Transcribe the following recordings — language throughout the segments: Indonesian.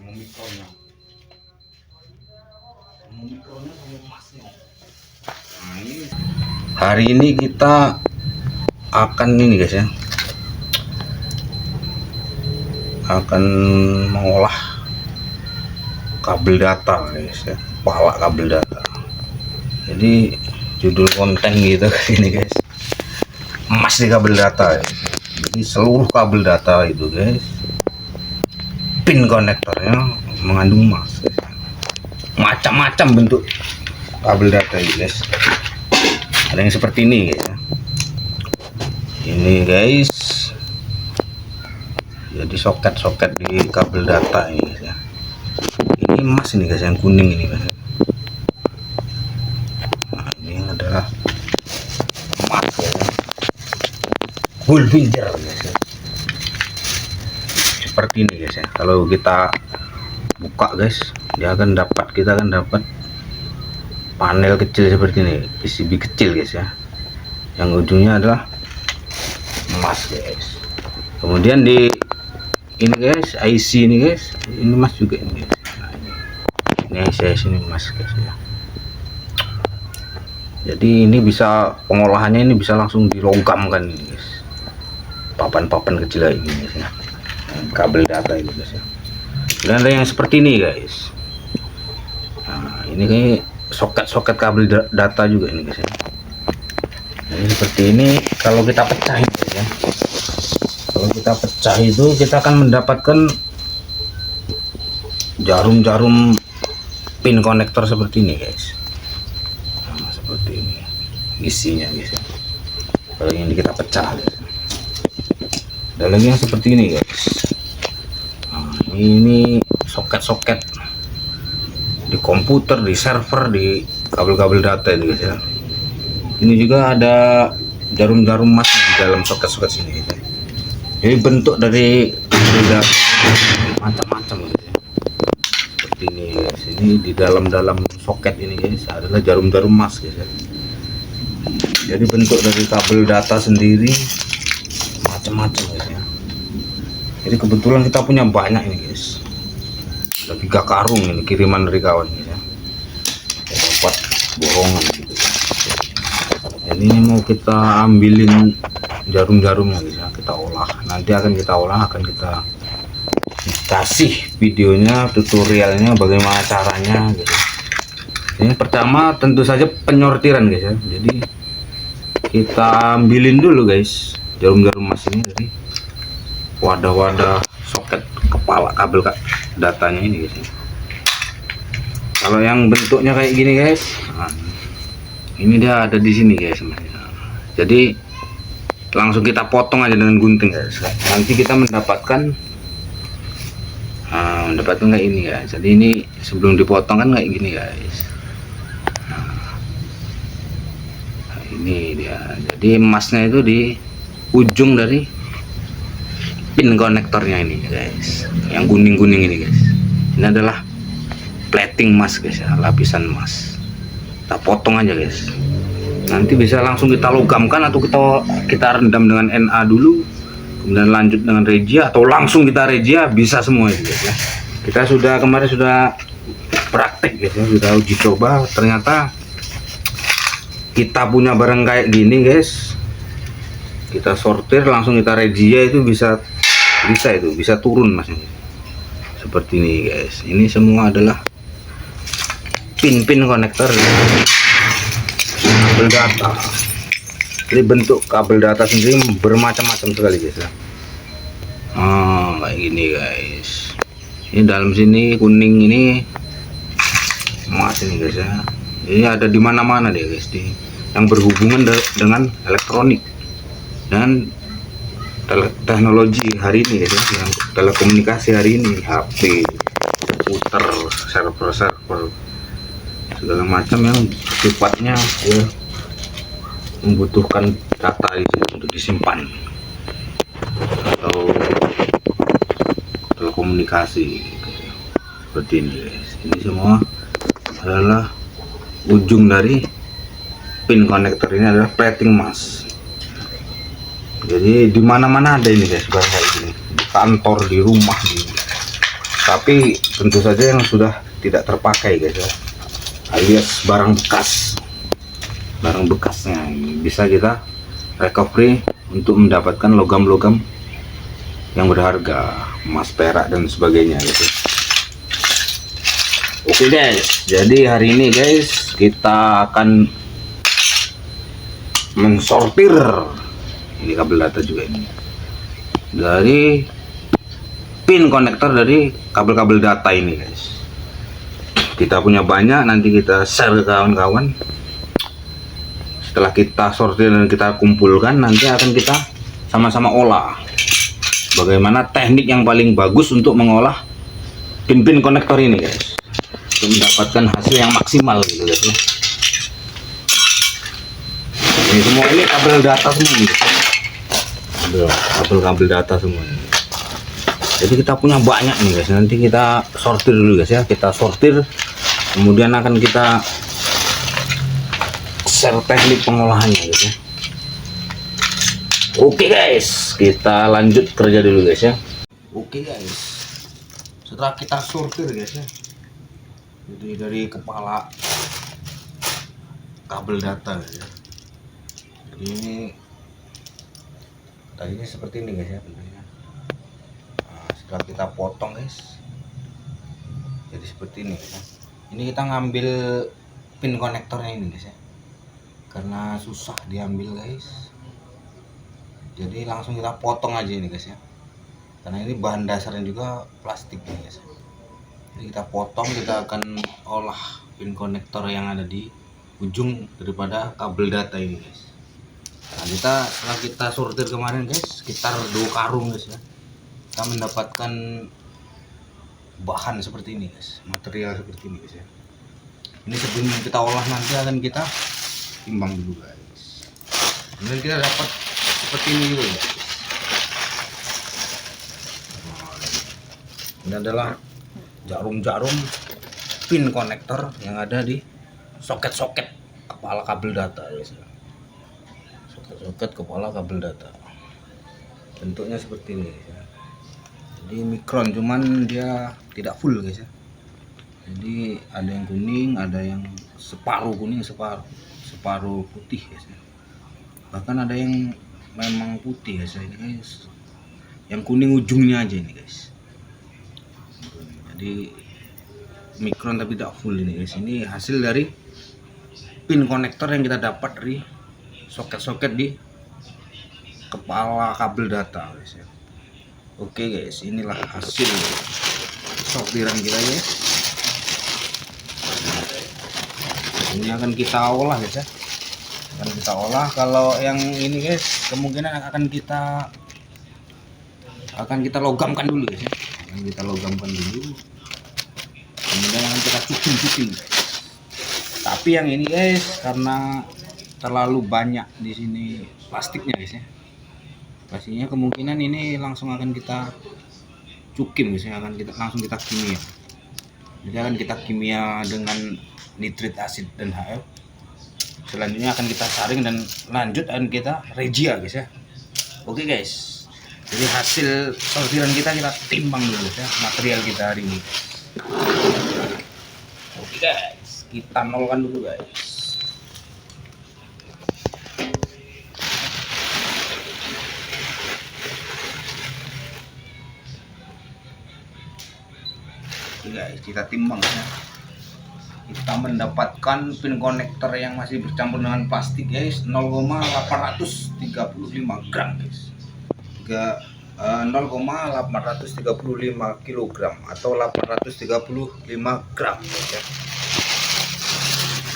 memikronya sama emasnya. Nah, ini hari ini kita akan ini guys ya, akan mengolah kabel data guys ya, kepala kabel data. Jadi judul konten gitu ini guys, emas di kabel data ya. Jadi seluruh kabel data itu guys, pin konektornya mengandung emas guys. Macam-macam bentuk kabel data ini guys. Ada yang seperti ini guys ya. Ini guys, jadi soket-soket di kabel data ini guys ya. Ini emas ini guys, yang kuning ini guys. Nah, ini adalah emas guys ya. Bull binder guys ya. Seperti ini guys ya. Kalau kita buka guys, kita akan dapat panel kecil seperti ini, PCB kecil guys ya, yang ujungnya adalah emas guys. Kemudian di ini guys, IC ini guys, ini emas juga ini guys. Nah, ini IC ini emas guys ya. Jadi ini bisa pengolahannya, ini bisa langsung dilogamkan ini guys, papan-papan kecil kayak gini guys ya, kabel data ini guys ya. Dan ada yang seperti ini guys. Nah, ini kayak soket-soket kabel data juga ini guys ya. Ini seperti ini. Kalau kita pecah guys ya, kalau kita pecah itu kita akan mendapatkan jarum-jarum pin konektor seperti ini guys. Nah, seperti ini isinya guys ya. Kalau ini kita pecah guys. Ada lagi yang seperti ini guys. Nah, ini soket-soket di komputer, di server, di kabel-kabel data itu guys ya. Ini juga ada jarum-jarum emas di dalam soket-soket sini guys ya. Jadi bentuk dari kabel data macam-macam guys ya. Seperti ini guys. Ini di dalam soket ini guys adalah jarum-jarum emas guys ya. Jadi bentuk dari kabel data sendiri macam-macam guys ya. Jadi kebetulan kita punya banyak ini guys. Ada 3 karung ini kiriman dari kawan guys ya. Kita dapat borongan gitu. Jadi ini mau kita ambilin jarum-jarumnya guys ya, kita olah. Nanti akan kita olah, akan kita kasih videonya, tutorialnya bagaimana caranya gitu. Ini pertama tentu saja penyortiran guys ya. Jadi kita ambilin dulu guys jarum-jarum emas ini dari wadah-wadah soket kepala kabel datanya ini guys. Kalau yang bentuknya kayak gini guys, nah, ini dia ada di sini guys. Jadi langsung kita potong aja dengan gunting guys. Nanti kita mendapatkan kayak ini guys. Jadi ini sebelum dipotong kan kayak gini guys. Nah, ini dia. Jadi emasnya itu di ujung dari pin konektornya ini guys, yang kuning-kuning ini guys. Ini adalah plating emas guys ya, lapisan emas. Kita potong aja guys. Nanti bisa langsung kita logamkan atau kita rendam dengan Na dulu, kemudian lanjut dengan regia, atau langsung kita regia, bisa semua itu guys ya. Kita kemarin sudah praktek guys ya, sudah uji coba. Ternyata kita punya barang kayak gini guys, kita sortir langsung kita regia itu bisa turun mas. Seperti ini guys. Ini semua adalah pin-pin konektor kabel data. Jadi bentuk kabel data sendiri bermacam-macam sekali guys ya. Kayak gini guys. Ini dalam sini kuning ini emas ini guys ya. Ini ada di mana-mana deh guys, yang berhubungan dengan elektronik dan teknologi hari ini guys ya, yang telekomunikasi hari ini, HP, komputer, server, segala macam yang sifatnya ya, membutuhkan data itu untuk disimpan atau telekomunikasi gitu. Seperti ini guys. Ini semua adalah ujung dari pin konektor ini adalah plating emas. Jadi di mana-mana ada ini guys, barang kayak gini. Di kantor, di rumah, di tapi tentu saja yang sudah tidak terpakai guys ya, alias barang bekasnya ini bisa kita recovery untuk mendapatkan logam-logam yang berharga, emas, perak dan sebagainya gitu. Oke guys, jadi hari ini guys kita akan mensortir ini kabel data juga ini dari pin konektor dari kabel-kabel data ini guys. Kita punya banyak, nanti kita share ke kawan-kawan. Setelah kita sortir dan kita kumpulkan, nanti akan kita sama-sama olah bagaimana teknik yang paling bagus untuk mengolah pin-pin konektor ini guys, untuk mendapatkan hasil yang maksimal gitu guys ya. Ini semua ini kabel data semua nih, kabel data semua ini. Jadi kita punya banyak nih guys, nanti kita sortir dulu guys ya, kita sortir kemudian akan kita share teknik pengolahannya guys ya. Oke guys, kita lanjut kerja dulu guys ya. Oke guys, setelah kita sortir guys ya, jadi dari kepala kabel data guys ya, jadi ini tadinya seperti ini guys ya bentuknya. Nah, setelah kita potong guys, jadi seperti ini guys ya. Ini kita ngambil pin konektornya ini guys ya, karena susah diambil guys, jadi langsung kita potong aja ini guys ya, karena ini bahan dasarnya juga plastik nih guys. Jadi kita potong, kita akan olah pin konektor yang ada di ujung daripada kabel data ini guys. Nah, setelah kita sortir kemarin guys, sekitar 2 karung guys ya, kita mendapatkan bahan seperti ini guys, material seperti ini guys ya. Ini sebelum kita olah nanti akan kita timbang dulu guys. Kemudian kita dapat seperti ini juga guys. Ini adalah jarum-jarum pin konektor yang ada di soket-soket kepala kabel data guys ya. Soket-soket kepala kabel data. Bentuknya seperti ini guys ya. Jadi mikron, cuman dia tidak full guys ya. Jadi ada yang kuning, ada yang separuh kuning, separuh putih guys ya. Bahkan ada yang memang putih guys ya, ini guys. Yang kuning ujungnya aja ini guys. Jadi mikron tapi tidak full ini guys. Ini hasil dari pin konektor yang kita dapat dari soket-soket di kepala kabel data guys ya. Oke guys, inilah hasil sortiran kita guys. Ini akan kita olah guys ya. Akan kita olah. Kalau yang ini guys, kemungkinan akan kita logamkan dulu guys ya. Akan kita logamkan dulu. Kemudian akan kita cuci guys. Tapi yang ini guys, karena terlalu banyak di sini plastiknya guys ya. Pastinya kemungkinan ini langsung akan kita cukim guys ya, langsung kita kimia. Jadi akan kita kimia dengan nitrit asid dan HF. Selanjutnya akan kita saring dan lanjut akan kita regia guys ya. Oke guys, jadi hasil sortiran kita timbang dulu guys ya, material kita hari ini. Oke guys, kita nolkan dulu guys. Guys, kita timbang ya. Kita mendapatkan pin konektor yang masih bercampur dengan plastik guys, 0,835 gram guys. 0,835 kilogram atau 835 gram guys ya.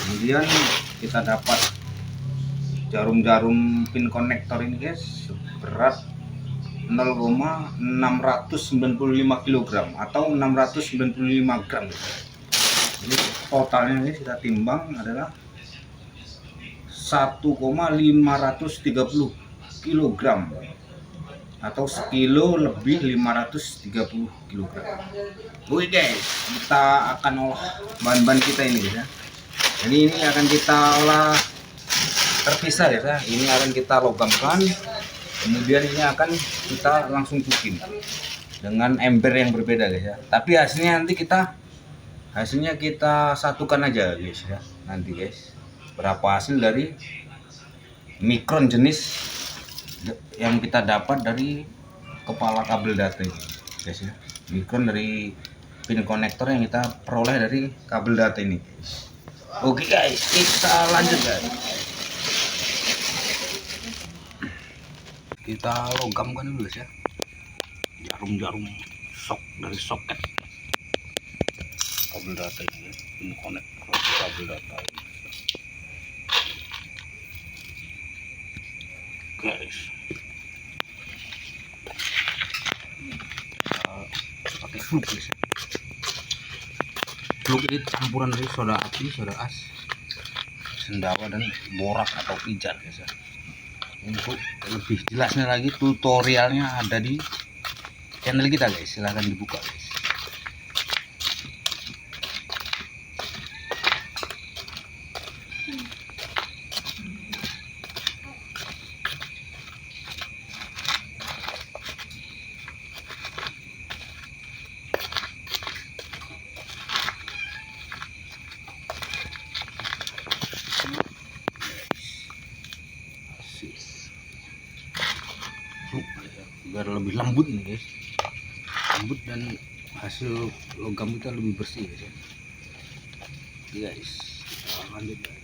Kemudian kita dapat jarum-jarum pin konektor ini guys berat 0,695 kg atau 695 gram. Jadi totalnya ini kita timbang adalah 1,530 kg atau sekilo lebih 530 kg. Oke guys, kita akan olah bahan-bahan kita ini guys ya. Jadi ini akan kita olah terpisah ya. Ini akan kita logamkan. Kemudian ini akan kita langsung cuci. dengan ember yang berbeda guys ya. Tapi hasilnya kita satukan aja guys ya. Nanti guys, berapa hasil dari mikron jenis yang kita dapat dari kepala kabel data ini guys ya. Mikron dari pin konektor yang kita peroleh dari kabel data ini guys. Oke guys, kita lanjut guys. Kita logamkan dulu guys ya. Jarum-jarum dari soket kabel data ini ya. Ini konektor kabel data ini guys. Pakai fluk guys ya. Fluk ini campuran dari soda api, soda as, sendawa dan borak atau pijar guys ya. Untuk lebih jelasnya lagi tutorialnya ada di channel kita guys, silahkan dibuka guys. Biar lebih lembut nih guys, lembut dan hasil logam kita lebih bersih guys ya. Guys, kita lanjut guys.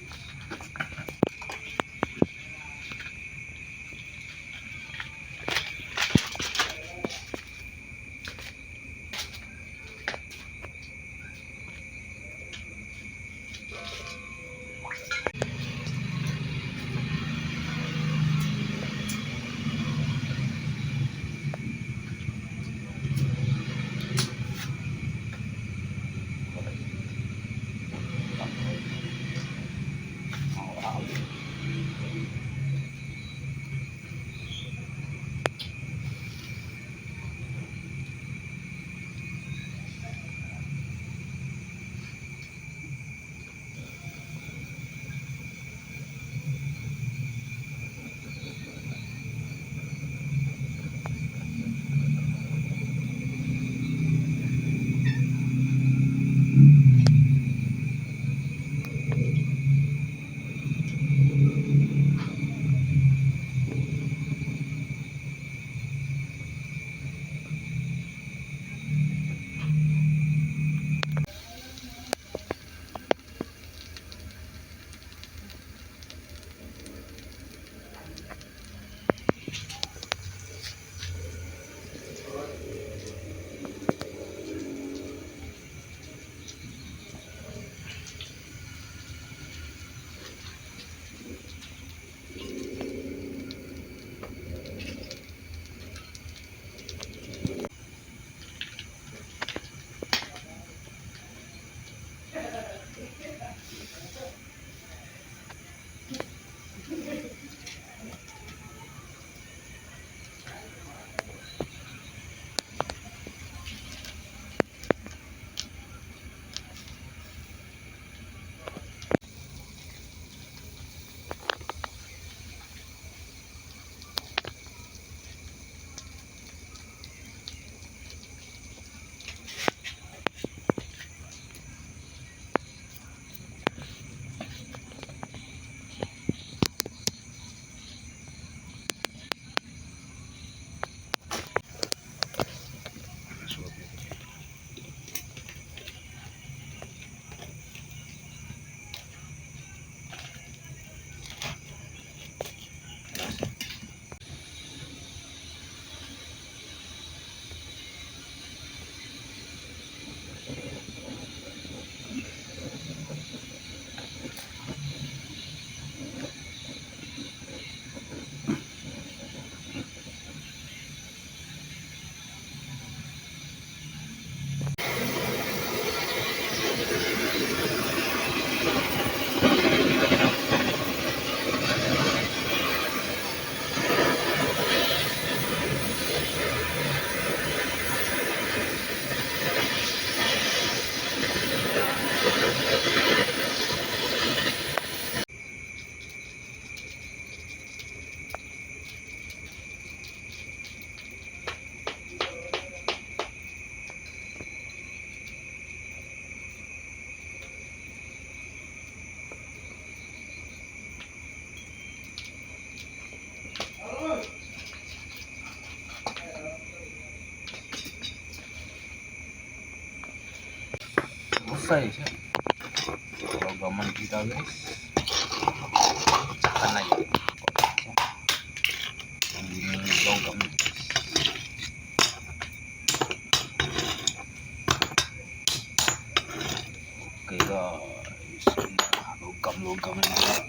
selesai ya. Logaman kita guys, pecahkan aja yang ini logam guys. Oke guys, logam ini dapat.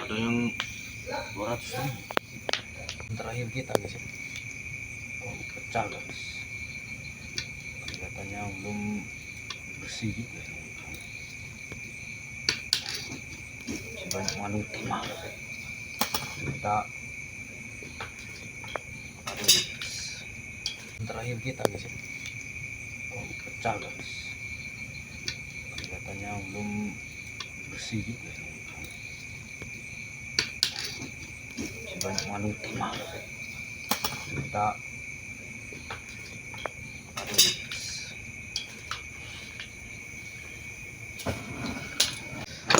Ada yang 200.000 terakhir kita guys ya. Oh, pecah guys, kelihatannya belum bersih juga. Banyak manu timah kita terakhir kita guys ya. Oh, pecah guys, kelihatannya belum bersih juga. Banyak manu timah kita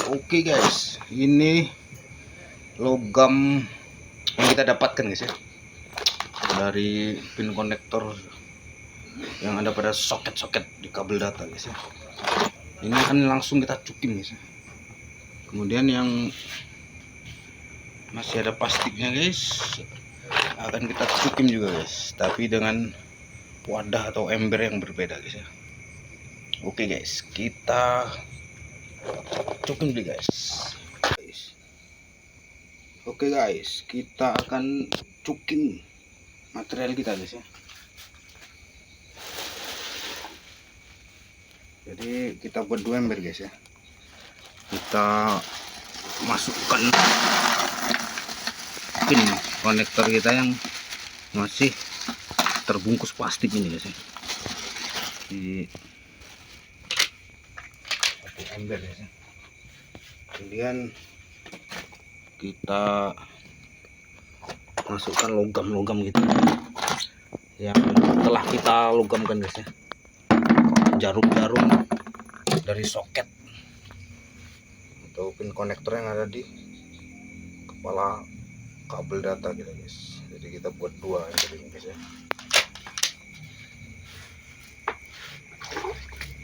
Oke guys, ini logam yang kita dapatkan guys ya, dari pin konektor yang ada pada soket-soket di kabel data guys ya. Ini akan langsung kita cukim guys ya. Kemudian yang masih ada plastiknya guys akan kita cukim juga guys, tapi dengan wadah atau ember yang berbeda guys ya. Oke guys, kita cukim dulu guys. Oke guys, kita akan cukim material kita guys ya. Jadi kita buat 2 ember guys ya. Kita masukkan pin konektor kita yang masih terbungkus plastik ini guys ya, di satu ember guys ya. Kemudian kita masukkan logam-logam gitu yang telah kita logamkan guys ya, jarum-jarum dari soket atau pin konektor yang ada di kepala kabel data kita guys. Jadi kita buat 2 ember ini guys ya.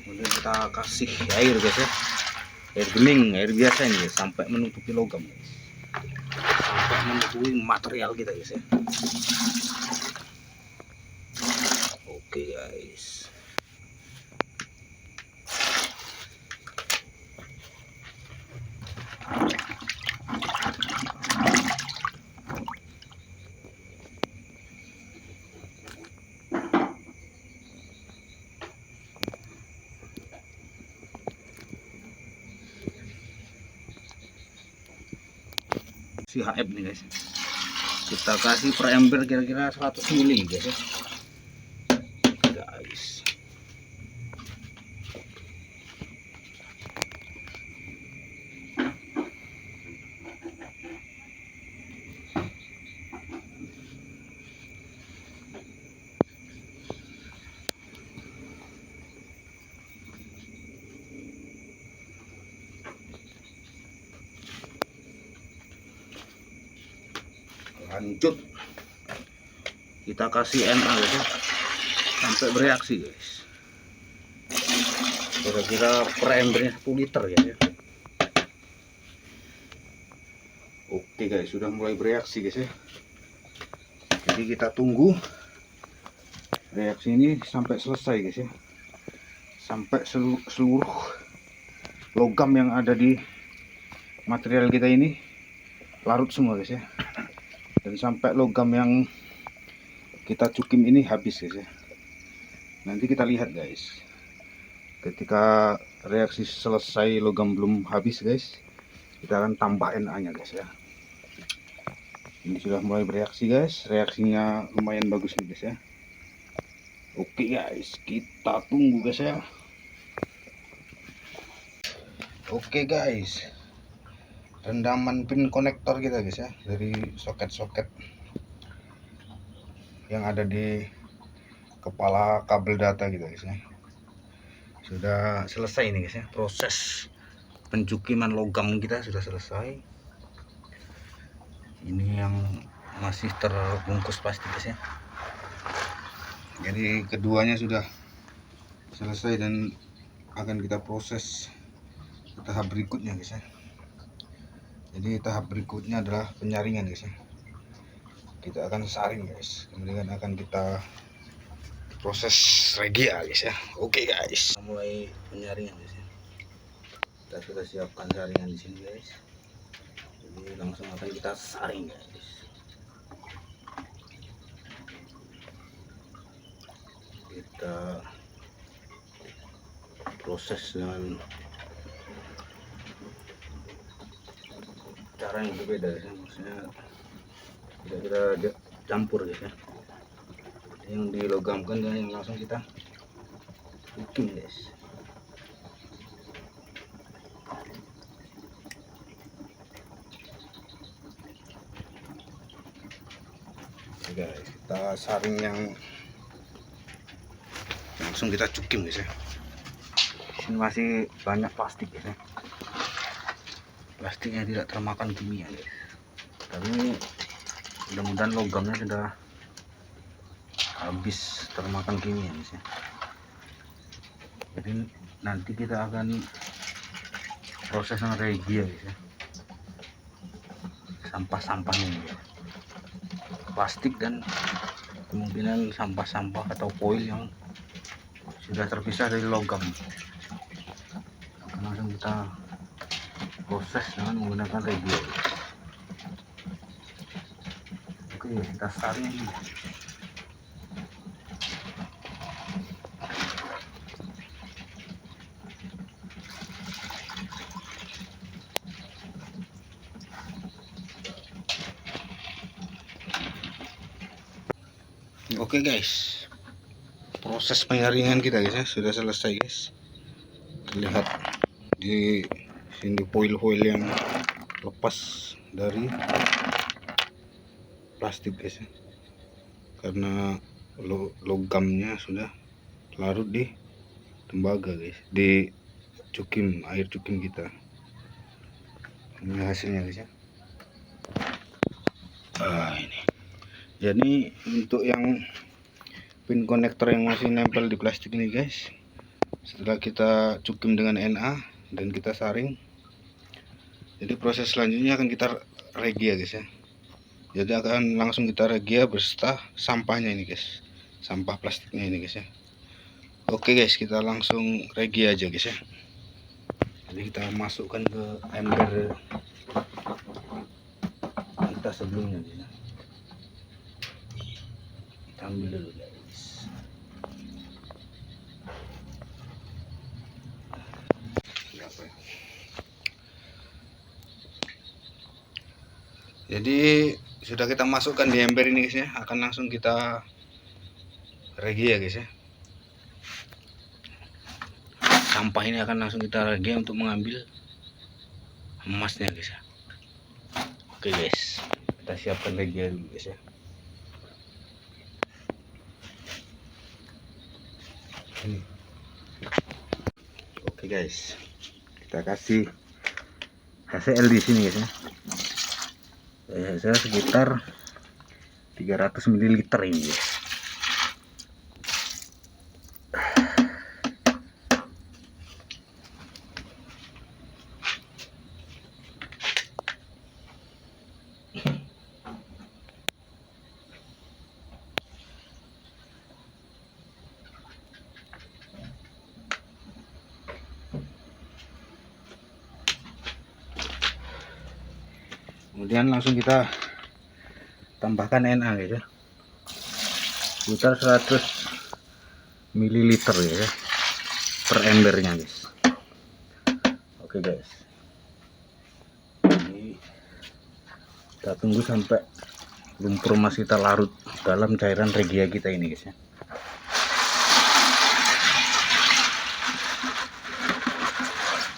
Kemudian kita kasih air guys ya, air bening, air biasa ini guys, sampai menutupi logam guys, sampai menutupi material kita guys ya. Oke guys, si HF nih guys, kita kasih per ember kira-kira 100 mili guys ya. Guys, lanjut kita kasih NA guys ya, sampai bereaksi guys, kira-kira per embernya 1 liter ya. Oke guys, sudah mulai bereaksi guys ya. Jadi kita tunggu reaksi ini sampai selesai guys ya, sampai seluruh logam yang ada di material kita ini larut semua guys ya, dan sampai logam yang kita cukim ini habis guys ya. Nanti kita lihat guys, ketika reaksi selesai logam belum habis guys, kita akan tambah NA nya guys ya. Ini sudah mulai bereaksi guys, reaksinya lumayan bagus nih guys ya. Oke guys, kita tunggu guys ya. Oke guys, rendaman pin konektor kita guys ya, dari soket-soket yang ada di kepala kabel data kita guys ya. Sudah selesai ini guys ya, proses pencukiman logam kita sudah selesai. Ini yang masih terbungkus plastik guys ya. Jadi keduanya sudah selesai dan akan kita proses ke tahap berikutnya guys ya. Jadi tahap berikutnya adalah penyaringan guys ya. Kita akan saring guys, kemudian akan kita proses regia guys ya. Oke guys, mulai penyaringan guys ya. Kita sudah siapkan saringan di sini guys. Jadi langsung akan kita saring guys. Kita proses dengan cara yang berbeda ya, maksudnya tidak kita campur guys ya. Yang dilogamkan dan yang langsung kita bikin guys. Oke guys, kita saring yang langsung kita cukim guys ya. Ini masih banyak plastik guys ya. Plastiknya tidak termakan kimia guys. Tapi mudah-mudahan logamnya sudah habis termakan kimia guys ya. Jadi nanti kita akan proses regia guys ya. Sampah-sampahnya guys. Plastik dan kemungkinan sampah-sampah atau foil yang sudah terpisah dari logam. Langsung kita proses dengan menggunakan regia. Oke, kita saring. Oke guys, proses penyaringan kita guys ya sudah selesai guys. Lihat di sini foil-foil yang lepas dari plastik guys ya, karena logamnya sudah larut di tembaga guys, di cukim, air cukim kita. Ini hasilnya guys ya. Ini jadi untuk yang pin konektor yang masih nempel di plastik ini guys, setelah kita cukim dengan Na dan kita saring, jadi proses selanjutnya akan kita regia guys ya. Jadi akan langsung kita regia beserta sampahnya ini guys, sampah plastiknya ini guys ya. Oke guys, kita langsung regia aja guys ya. Jadi kita masukkan ke ember kita sebelumnya guys ya. Kita ambil dulu guys. Jadi sudah kita masukkan di ember ini guys ya, akan langsung kita regia guys ya. Sampah ini akan langsung kita regia untuk mengambil emasnya guys ya. Oke guys, kita siapkan regia dulu guys ya. Ini. Oke guys, kita kasih HCl di sini guys ya. Saya sekitar 300 ml ini guys. Kemudian langsung kita tambahkan Na guys ya, sekitar 100 ml ya per embernya guys. Oke guys, ini kita tunggu sampai lumpur emas kita larut dalam cairan regia kita ini guys ya.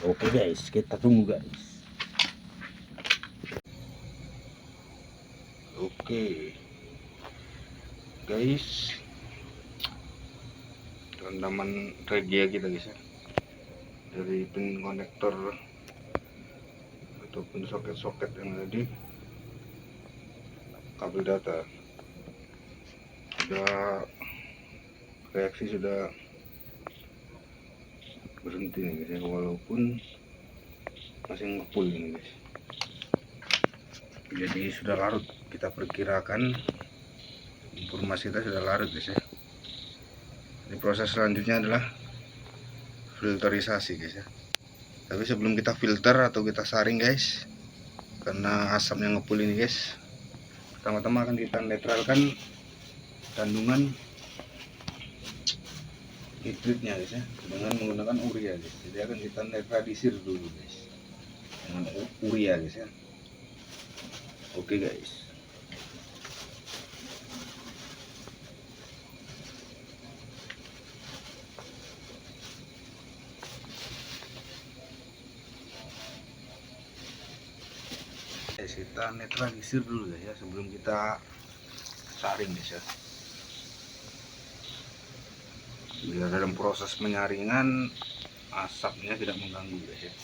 Oke guys, kita tunggu guys. Oke guys, rendaman redia kita guys ya, dari pin konektor ataupun soket-soket yang ada di kabel data sudah reaksi, sudah berhenti nih guys ya, walaupun masih ngepul ini guys. Jadi sudah larut, kita perkirakan informasi kita sudah larut guys ya. Ini proses selanjutnya adalah filterisasi guys ya. Tapi sebelum kita filter atau kita saring guys, karena asapnya ngepul ini guys, pertama-tama akan kita netralkan kandungan nitritnya guys ya, dengan menggunakan urea guys. Jadi akan kita netralisir dulu guys dengan urea guys ya. Oke guys. Kita netralisir dulu guys ya, sebelum kita saring guys ya. Biar dalam proses penyaringan asapnya tidak mengganggu guys ya.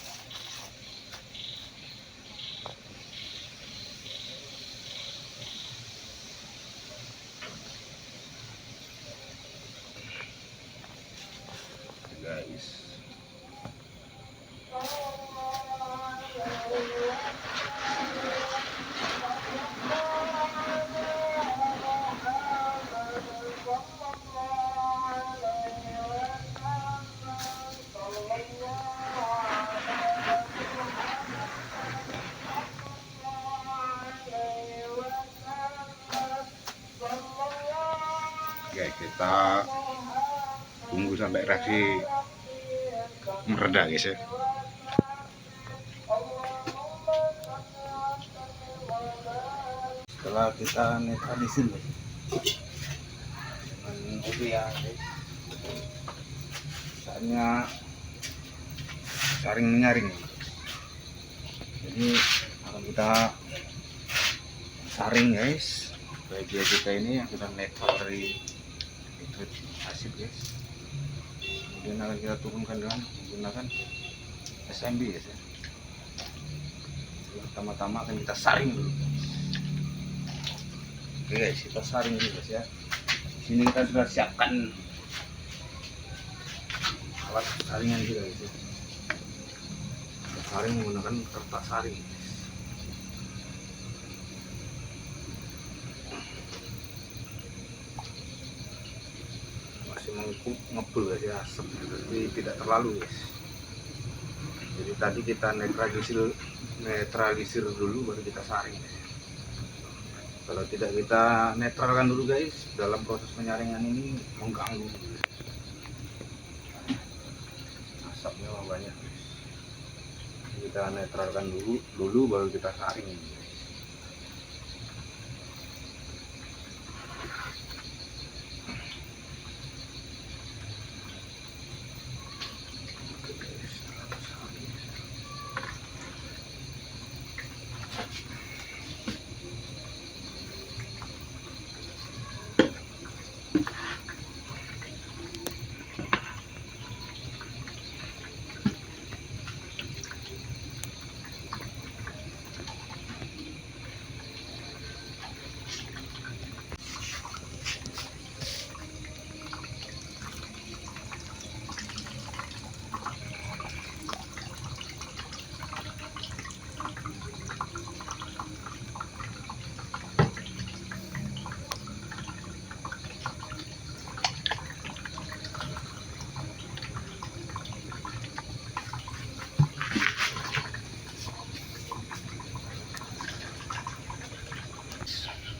Guys, kita tunggu sampai reaksi mereda guys ya. Setelah kita netralisir guys dengan urea guys, saatnya saring menyaring. Jadi akan kita saring guys media kita ini yang sudah netral dari nitrit asid guys. Kemudian akan kita turunkan dengan menggunakan SMB guys ya. Pertama-tama akan kita saring dulu guys. Oke guys, kita saring dulu guys ya. Di sini kita sudah siapkan alat saringan juga guys ya. Kita saring menggunakan kertas saring guys. Ngepul guys ya, asap tapi tidak terlalu guys. Jadi tadi kita netralisir dulu baru kita saring guys. Kalau tidak kita netralkan dulu guys, dalam proses penyaringan ini mengganggu asapnya banyak guys. Kita netralkan dulu baru kita saring guys.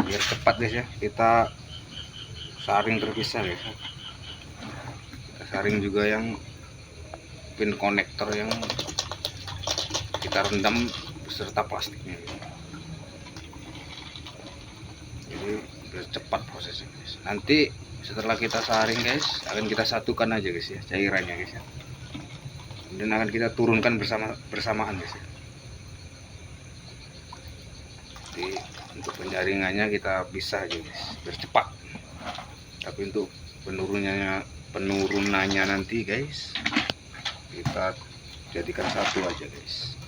Biar cepat guys ya, kita saring terpisah guys. Kita saring juga yang pin konektor yang kita rendam beserta plastiknya guys. Jadi biar cepat prosesnya guys. Nanti setelah kita saring guys, akan kita satukan aja guys ya cairannya guys ya. Kemudian akan kita turunkan bersamaan guys ya. Jadi untuk penyaringannya kita pisah aja guys, biar cepat. Tapi untuk penurunannya nanti guys, kita jadikan satu aja guys.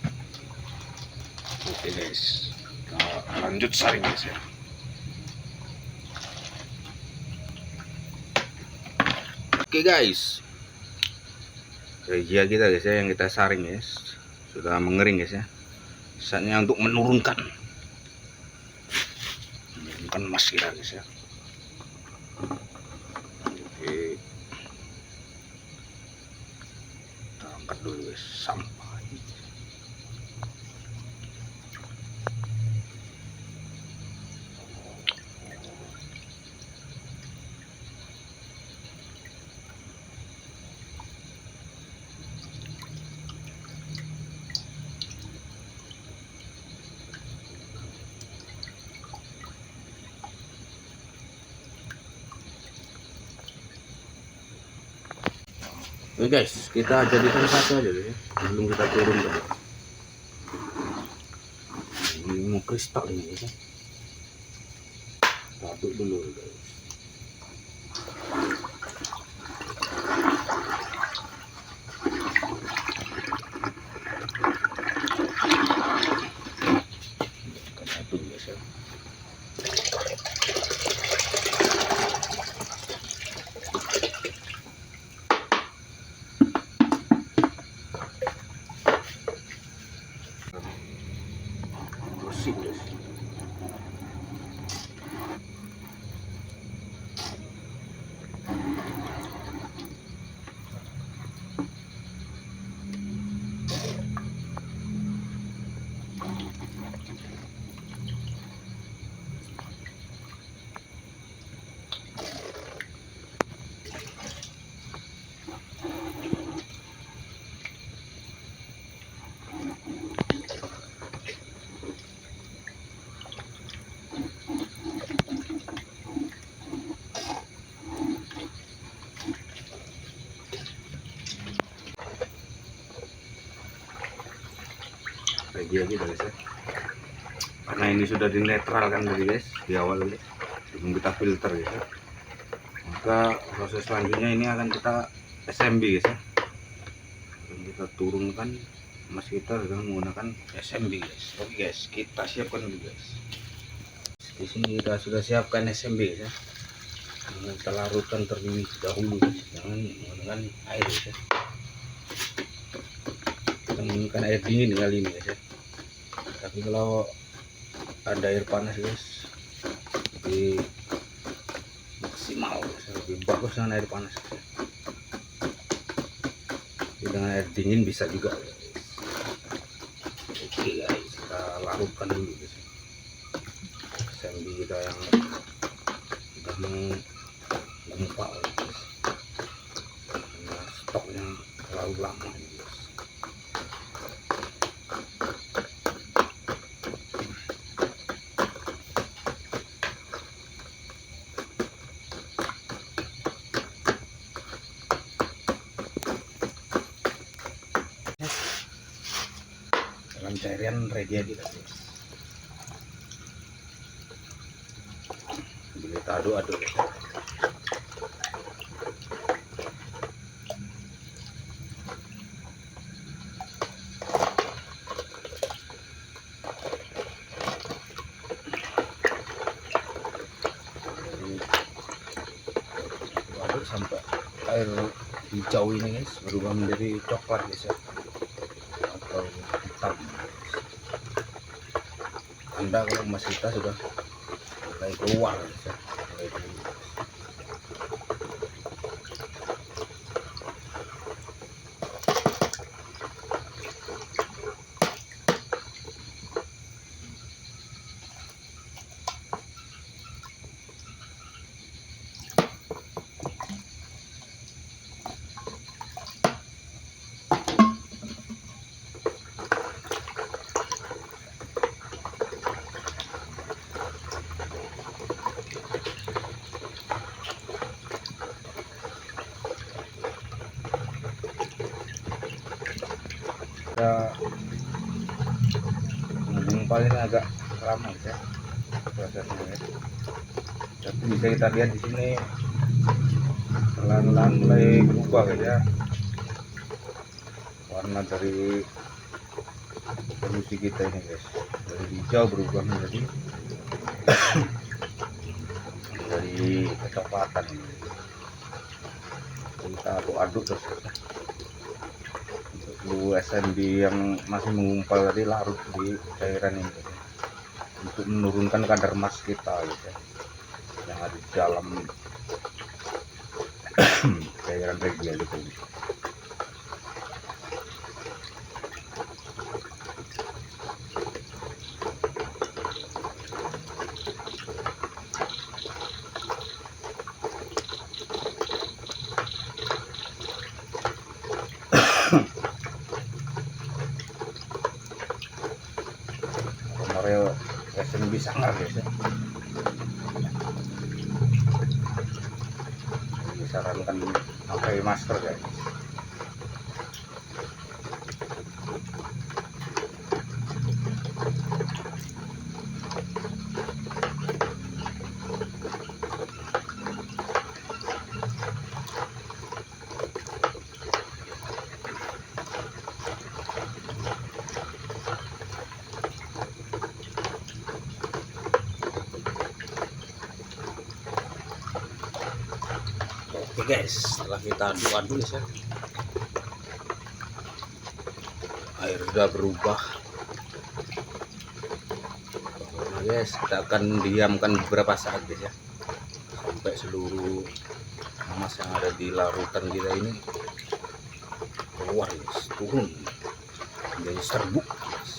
Oke guys, kita lanjut saring guys ya. Oke guys, regia kita guys ya, yang kita saring guys sudah mengering guys ya. Saatnya untuk menurunkan emas kita guys ya. Oke, kita angkat dulu guys sampai oke guys, kita jadikan satu aja guys ya, sebelum kita turun guys. Ini mau kristal ini guys ya. Kita aduk dulu guys. Kita aduk guys ya. Guys. Lagi aja guys ya, karena ini sudah dinetralkan tadi guys di awal guys, sebelum kita filter guys ya. Maka proses selanjutnya ini akan kita SMB guys ya, dan kita turunkan emas kita dengan menggunakan SMB guys. Oke guys, kita siapkan dulu guys. Di sini kita sudah siapkan SMB guys ya, kita larutkan terlebih dahulu guys, jangan menggunakan air guys ya. Kita menggunakan air dingin kali ini guys ya. Tapi kalau ada air panas guys, lebih maksimal guys, lebih bagus dengan air panas guys. Tapi dengan air dingin bisa juga guys. Oke guys, kita larutkan dulu guys SMB kita yang sudah menggumpal guys, karena stoknya terlalu lama guys. Dalam cairan regia kita guys, kita aduk-aduk guys. Aduk sampai air hijau ini guys berubah menjadi coklat guys ya, atau hitam. Tanda kalau emas kita sudah mulai keluar guys ya, mulai keluar. ngumpalnya agak lama ya prosesnya ya. Tapi bisa kita lihat di sini pelan-pelan mulai berubah ya warna dari solusi kita ini guys, dari hijau berubah menjadi dari kecoklatan ini. Kita aduk-aduk terus ya. Untuk SMB yang masih mengumpal tadi larut di cairan ini ya. Untuk menurunkan kadar emas kita gitu ya, yang ada di dalam cairan regia gitu. Honoreo SMB sangar guys ya. Disarankan pakai masker guys. Oke guys, setelah kita aduk-aduk ya, air sudah berubah. Nah guys, kita akan diamkan beberapa saat guys ya, sampai seluruh emas yang ada di larutan kita ini keluar guys, turun menjadi serbuk guys.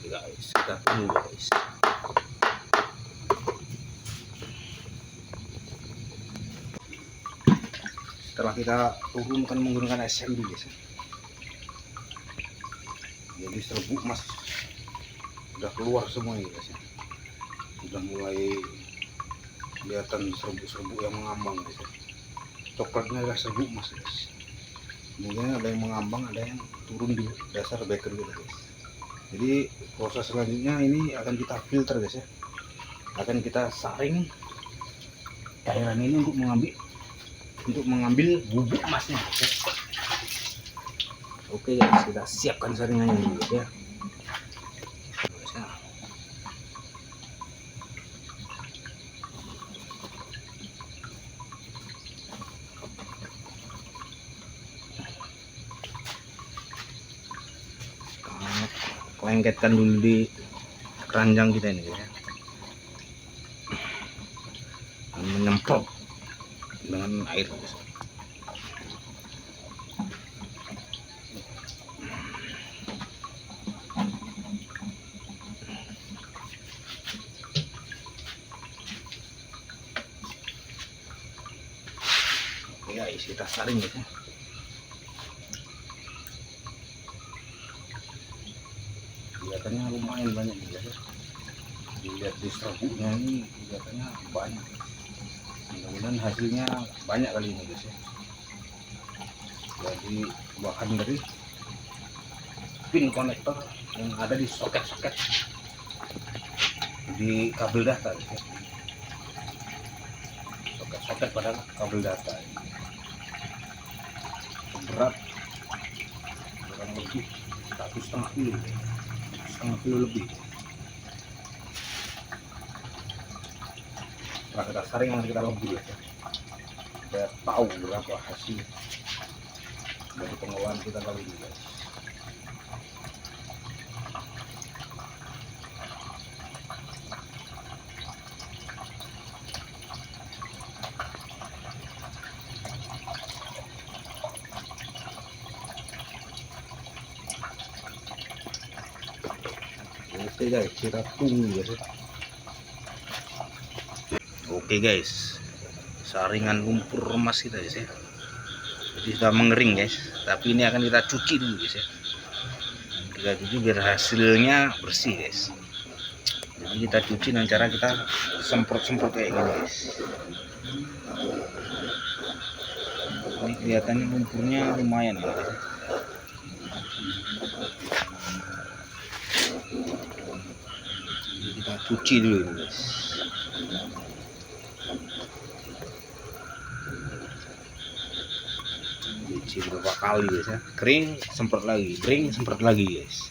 Guys, kita tunggu guys. Setelah kita turunkan menggunakan SMB guys ya, jadi serbuk emas udah keluar semua ya guys ya, udah mulai kelihatan serbuk-serbuk yang mengambang guys ya. Coklatnya adalah serbuk emas guys, kemudian ada yang mengambang, ada yang turun di dasar beker gitu guys. Jadi proses selanjutnya ini akan kita filter guys ya, akan kita saring cairan ini untuk mengambil bubuk emasnya guys ya. Oke guys, kita siapkan saringannya dulu guys ya. Lengketkan dulu di keranjang kita ini ya, menyemprot dengan air guys. Oke guys, kita saring guys ya. Kelihatannya lumayan banyak juga ya, dilihat di serbuknya ini kelihatannya banyak. Mudah-mudahan hasilnya banyak kali ini guys ya. Jadi bahan dari pin konektor yang ada di soket-soket di kabel data guys ya. Soket-soket pada kabel data ini. Berat kurang lebih 1,5 kilo, 1,5 kilo lebih. Setelah kita saring nanti kita lebih ya, kita tahu berapa hasil dari pengolahan kita kali ini guys. Oke guys, kita tunggu guys ya. Oke guys, saringan lumpur emas kita guys ya sudah mengering guys, tapi ini akan kita cuci dulu guys ya. Kita cuci biar hasilnya bersih guys. Jadi kita cuci dengan cara kita semprot-semprot kayak gini guys. Ini kelihatannya lumpurnya lumayan guys. Jadi kita cuci dulu guys. Cuci beberapa kali guys ya. Kering semprot lagi, kering semprot lagi guys.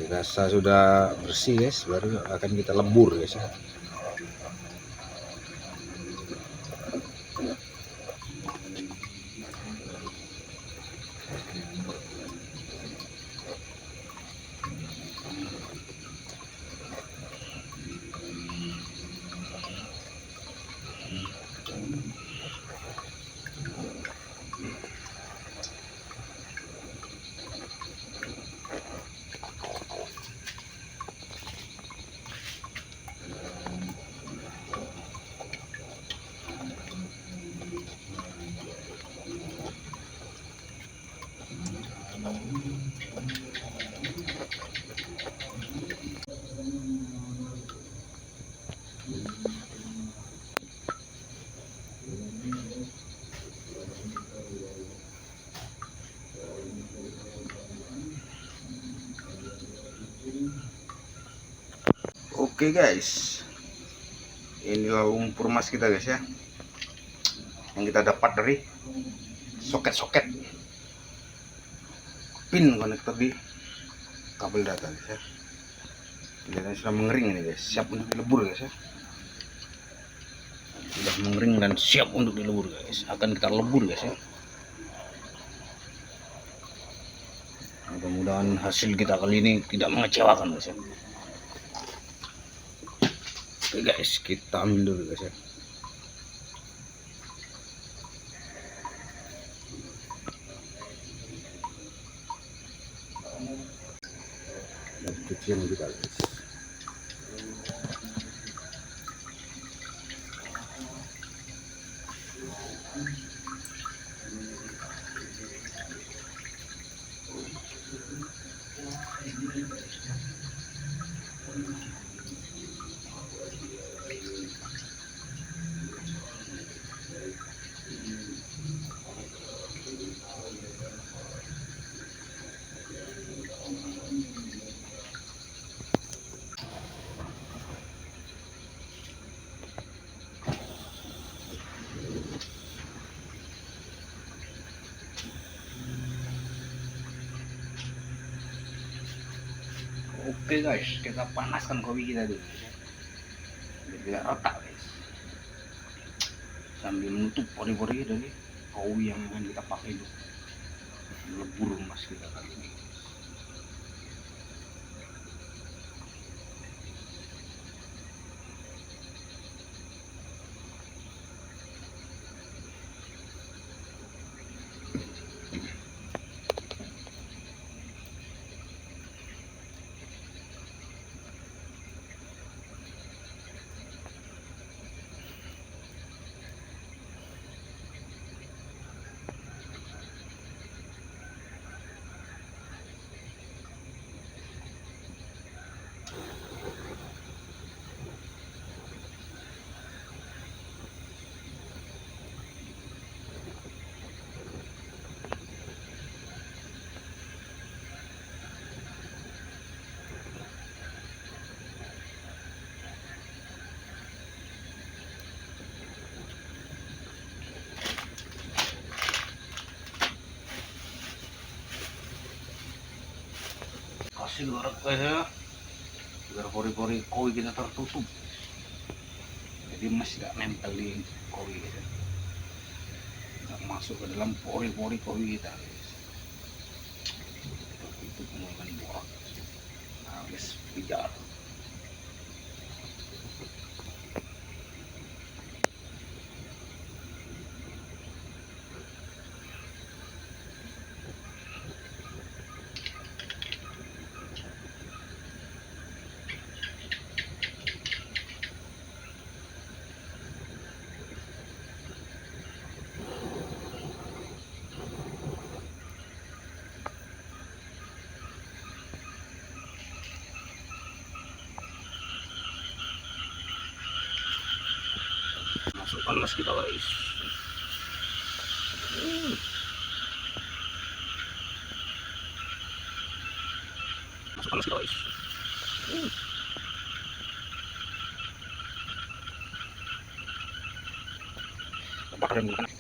Rasa sudah bersih guys, baru akan kita lebur guys ya. Oke guys, inilah lumpur emas kita guys ya, yang kita dapat dari soket-soket pin konektor di kabel data guys ya. Kelihatan sudah mengering ini guys, siap untuk dilebur guys ya. Sudah mengering dan siap untuk dilebur guys, akan kita lebur guys ya. Mudah-mudahan hasil kita kali ini tidak mengecewakan guys ya. Oke guys, kita ambil dulu guys ya. Dan cucian juga guys. Oke guys, kita panaskan kopi kita dulu biar tidak retak guys, sambil menutup pori-pori dari kopi yang akan kita pakai itu lebur emas kita kali ini. Kasih goreng guys ya, biar pori-pori koi kita tertutup, jadi emas tidak nempel di koi kita, tidak masuk ke dalam pori-pori koi kita guys. Itu menggunakan borak habis pijar. panas kita guys. Panas kita guys. Bakar dulu kan.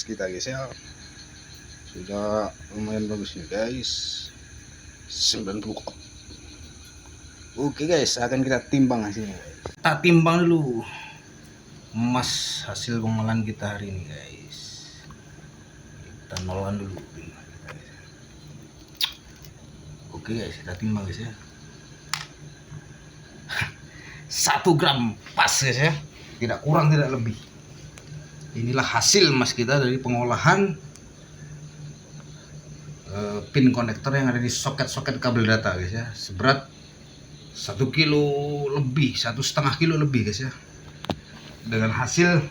Kita guys ya, sudah lumayan bagus nih guys, 90. Oke guys, akan kita timbang hasilnya guys. Kita timbang dulu emas hasil pengolahan kita hari ini guys. Kita nolkan dulu. Oke guys, kita timbang guys ya. 1 gram pas guys ya, tidak kurang tidak lebih. Inilah hasil emas kita dari pengolahan pin konektor yang ada di soket-soket kabel data guys ya. Seberat 1 kilo lebih, 1,5 kilo lebih guys ya. Dengan hasil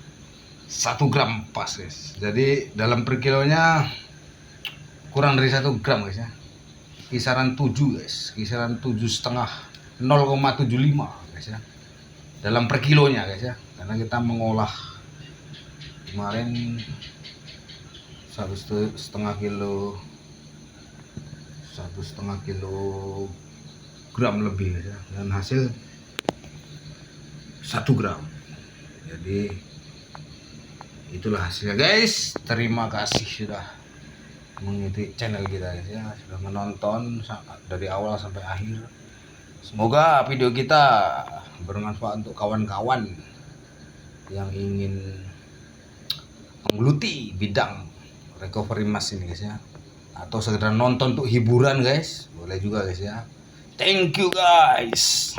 1 gram pas guys. Jadi dalam per kilonya kurang dari 1 gram guys ya. Kisaran 7 guys, kisaran 7,5, 0,75 guys ya. Dalam per kilonya guys ya. Karena kita mengolah kemarin 1,5 kilo, 1,5 kilogram lebih ya, dan hasil 1 gram. Jadi itulah hasilnya guys. Terima kasih sudah mengikuti channel kita guys ya, sudah menonton dari awal sampai akhir. Semoga video kita bermanfaat untuk kawan-kawan yang ingin menggeluti bidang recovery emas ini guys ya, atau sekedar nonton untuk hiburan guys, boleh juga guys ya. Thank you guys.